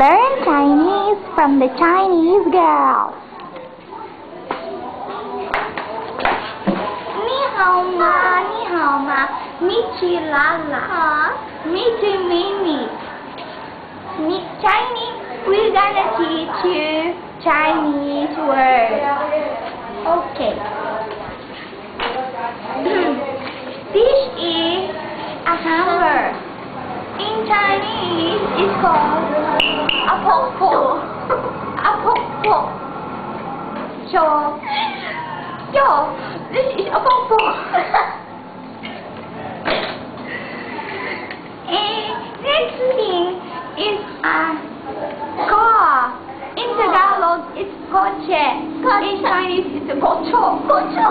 Learn Chinese from the Chinese girl. 你好吗？你好吗？米奇拉拉。米奇米米。Chinese. We're gonna teach you Chinese words. Okay. This is a hammer. In Chinese, it's called a pok-pok. A pok-pok. So, this is a pok-pok. And next thing is a car. In Tagalog, it's coche. In Chinese, it's a kocho. Kocho.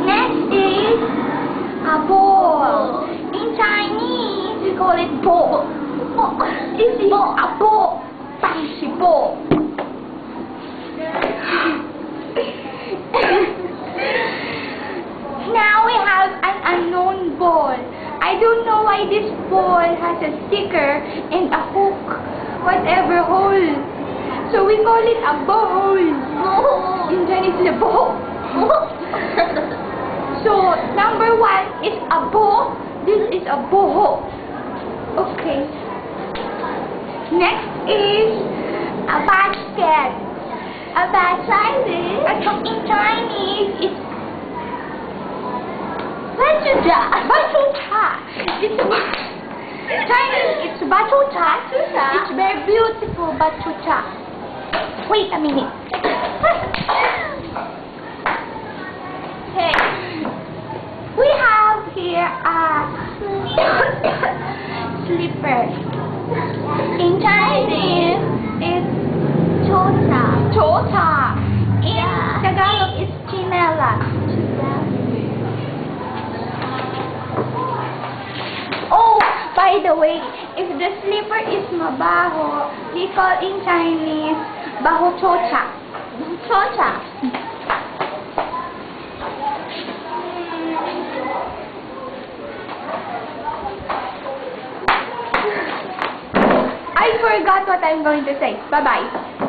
Next is a ball. In Chinese, we call it ball. This is a ball. Fancy ball. Now we have an unknown ball. I don't know why this ball has a sticker and a hook, whatever hole. So we call it a ball. In Chinese, it's a ball. So number 1 is a ball. This is a ball. Okay. Next is a basket. A basket in Chinese is bachucha. Chinese, it's bachucha. It's very beautiful bachucha. Wait a minute. Okay. We have here a slipper. In Chinese, it's chota. Chota. In Tagalog, it's chinela. Oh, by the way, if the slipper is mabaho, we call in Chinese baho chocha. Chocha. I forgot what I'm going to say. Bye-bye.